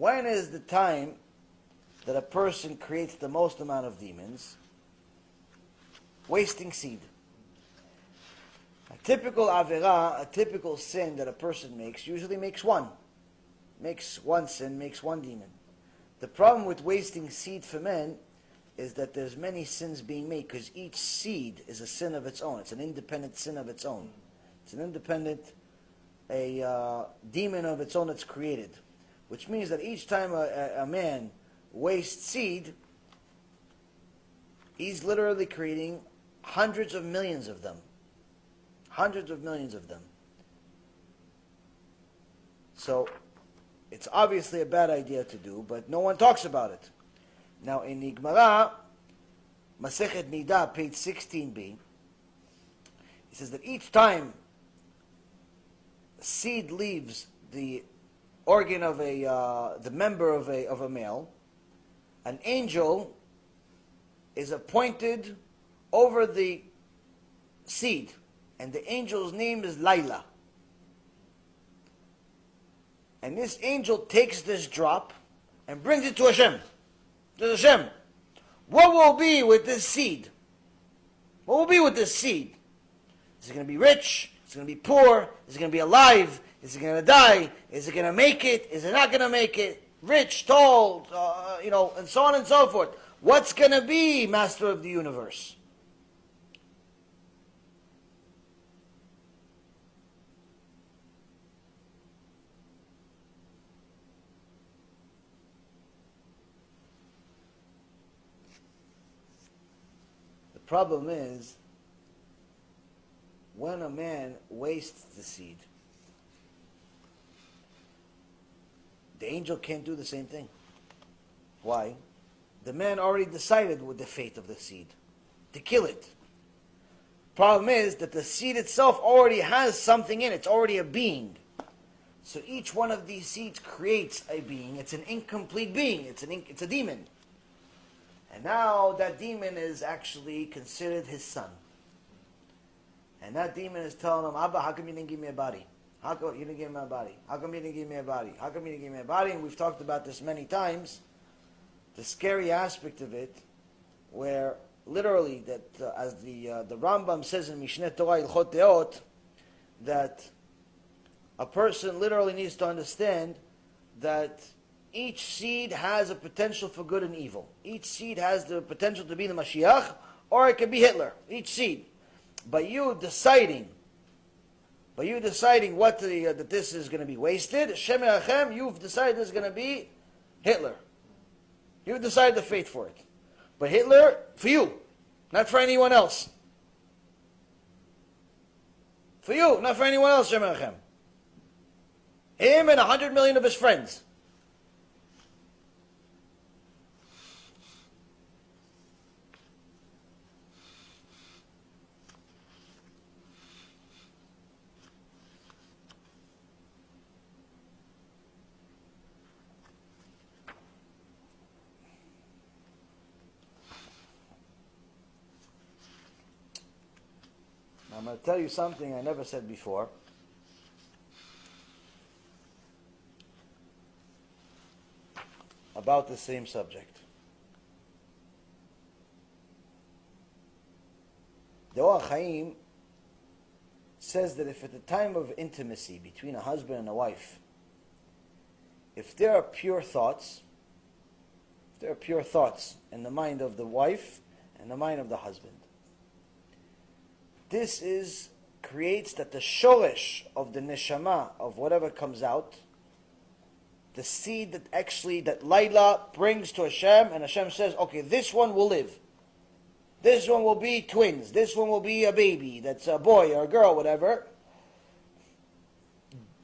when is the time that a person creates the most amount of demons? Wasting seed. A typical avera, a typical sin that a person makes, usually makes one. Makes one sin, makes one demon. The problem with wasting seed for men is that there's many sins being made, because each seed is a sin of its own. It's an independent sin of its own. It's an independent demon of its own that's created. Which means that each time a man wastes seed, he's literally creating hundreds of millions of them. Hundreds of millions of them. So, it's obviously a bad idea to do, but no one talks about it. Now in Gemara, Masechet Nida, page 16b, it says that each time seed leaves the organ of the member of a male, an angel is appointed over the seed, and the angel's name is Laila. And this angel takes this drop and brings it to Hashem. To Hashem. What will be with this seed? What will be with this seed? Is it going to be rich? Is it going to be poor? Is it going to be alive? Is it going to die? Is it going to make it? Is it not going to make it? Rich, tall, and so on and so forth. What's going to be, Master of the Universe? The problem is, when a man wastes the seed, the angel can't do the same thing. Why? The man already decided with the fate of the seed, to kill it. Problem is that the seed itself already has something in it. It's already a being. So each one of these seeds creates a being. It's an incomplete being. It's a demon. And now that demon is actually considered his son. And that demon is telling him, Abba, how come you didn't give me a body? How come you didn't give me a body? How come you didn't give me a body? How come you didn't give me a body? And we've talked about this many times. The scary aspect of it, where literally, that as the Rambam says in Mishneh Torah Ilchot Deot, that a person literally needs to understand that each seed has a potential for good and evil. Each seed has the potential to be the Mashiach, or it could be Hitler. Each seed. By you deciding what that this is going to be wasted, Shem Yachem, you've decided this is going to be Hitler. You've decided the fate for it. But Hitler, for you, not for anyone else. For you, not for anyone else, Shem Yachem. Him and 100 million of his friends. I'm going to tell you something I never said before. About the same subject. The Or Chaim says that if at the time of intimacy between a husband and a wife, if there are pure thoughts in the mind of the wife and the mind of the husband, this creates that the shoresh of the neshama of whatever comes out, the seed that Laila brings to Hashem, and Hashem says, okay, this one will live. This one will be twins. This one will be a baby that's a boy or a girl, whatever.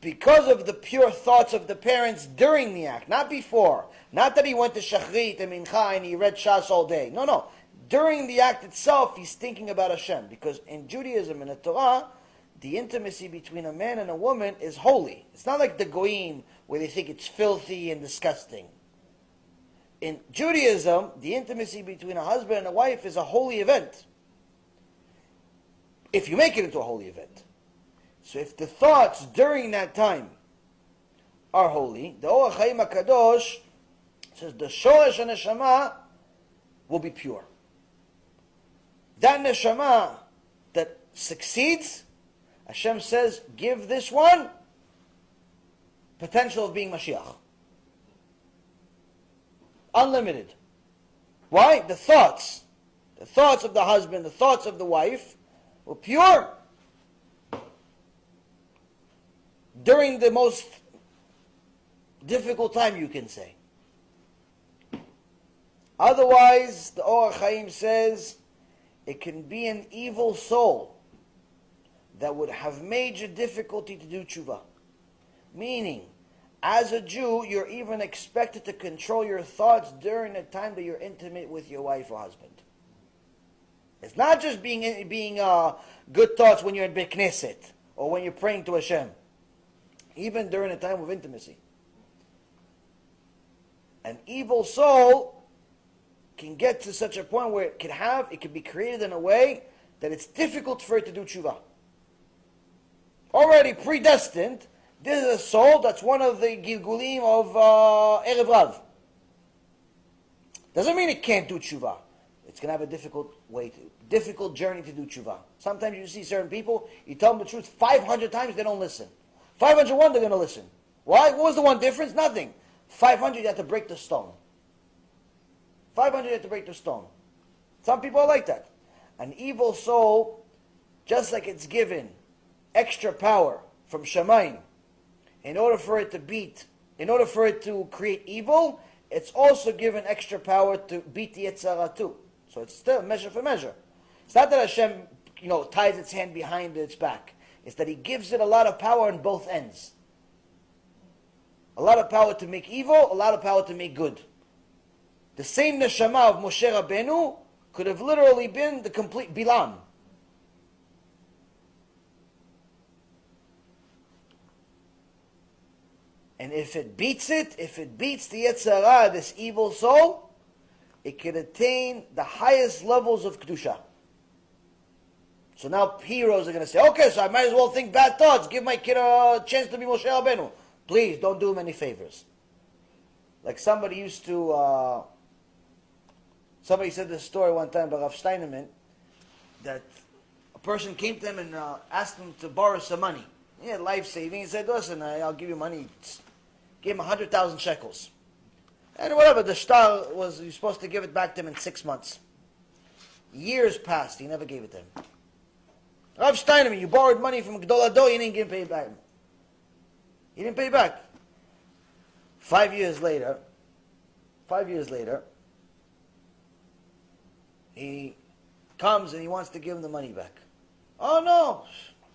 Because of the pure thoughts of the parents during the act, not before. Not that he went to Shachrit and Mincha and he read Shas all day. No. During the act itself, he's thinking about Hashem. Because in Judaism and the Torah, the intimacy between a man and a woman is holy. It's not like the Goyim, where they think it's filthy and disgusting. In Judaism, the intimacy between a husband and a wife is a holy event. If you make it into a holy event. So if the thoughts during that time are holy. The Orach Chaim HaKadosh says the Shoresh HaNeshama will be pure. That Neshama that succeeds, Hashem says, give this one potential of being Mashiach. Unlimited. Why? The thoughts of the husband, the thoughts of the wife were pure during the most difficult time, you can say. Otherwise, the Orach Chaim says, it can be an evil soul that would have major difficulty to do tshuva. Meaning, as a Jew, you're even expected to control your thoughts during the time that you're intimate with your wife or husband. It's not just being good thoughts when you're at Beit Knesset or when you're praying to Hashem. Even during a time of intimacy. An evil soul can get to such a point where it can be created in a way that it's difficult for it to do tshuva. Already predestined, this is a soul that's one of the Gilgulim of Erev Rav. Doesn't mean it can't do tshuva. It's going to have a difficult journey to do tshuva. Sometimes you see certain people, you tell them the truth 500 times, they don't listen. 501, they're going to listen. Why? What was the one difference? Nothing. 500, you have to break the stone. 500, you have to break the stone. Some people are like that. An evil soul, just like it's given extra power from Shamayim, in order for it to create evil, it's also given extra power to beat the Yetzer Hara too. So it's still measure for measure. It's not that Hashem, ties its hand behind its back. It's that He gives it a lot of power on both ends. A lot of power to make evil, a lot of power to make good. The same neshama of Moshe Rabbeinu could have literally been the complete Bilam. And if it beats the Yetzer Hara, this evil soul, it can attain the highest levels of Kedusha. So now heroes are going to say, okay, so I might as well think bad thoughts, give my kid a chance to be Moshe Rabbeinu. Please, don't do him any favors. Like somebody said this story one time by Rav Steinemann, that a person came to him and asked him to borrow some money. He had life-saving. He said, listen, I'll give you money. Gave him 100,000 shekels. And whatever, the shtar was, you're supposed to give it back to him in 6 months. Years passed, he never gave it to him. Rav Steinemann, you borrowed money from Gdol Ador, you didn't pay it back. He didn't pay it back. 5 years later, he comes and he wants to give him the money back. Oh no,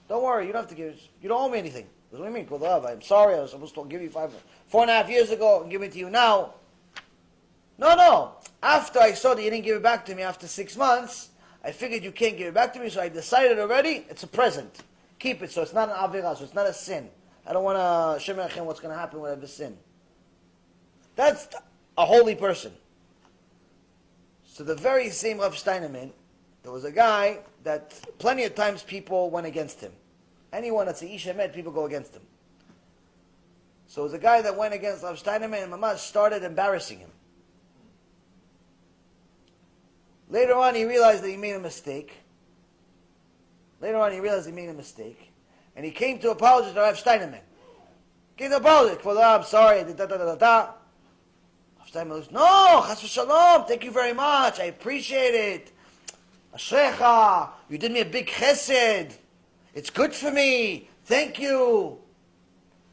don't worry, you don't have to give it. You don't owe me anything. What do you mean, Kol Rav? I'm sorry, I was supposed to give you 4.5 years ago and give it to you now. No. After I saw that you didn't give it back to me after 6 months, I figured you can't give it back to me, so I decided already, it's a present. Keep it, so it's not an Avirah, so it's not a sin. I don't want to Shem Yachem what's going to happen when I have a sin. That's a holy person. So the very same Rav Steinemann, there was a guy that plenty of times people went against him. Anyone that's a Ish Emet, people go against him. So it was a guy that went against Rav Steinemann and Mamash started embarrassing him. Later on he realized that he made a mistake. And he came to apologize to Rav Steinemann. Came to apologize. I'm sorry, I did Rav Steinemann goes, no, chas v'shalom, thank you very much, I appreciate it. Ashrecha, you did me a big chesed. It's good for me. Thank you.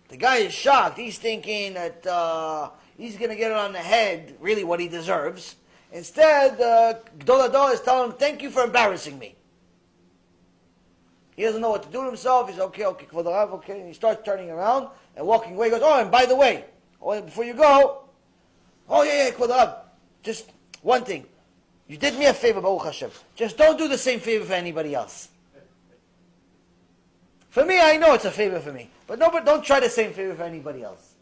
The guy is shocked. He's thinking that he's going to get it on the head, really what he deserves. Instead, Gdol Ador is telling him, thank you for embarrassing me. He doesn't know what to do to himself. He's okay, Kvod Rav, okay. And he starts turning around and walking away. He goes, oh, and by the way, before you go, Kvod Rav, just one thing. You did me a favor, Baruch Hashem. Just don't do the same favor for anybody else. For me, I know it's a favor for me. But don't try the same favor for anybody else.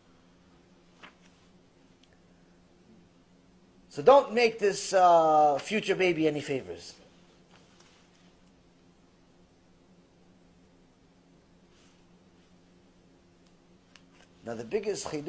So don't make this future baby any favors. Now the biggest chiddush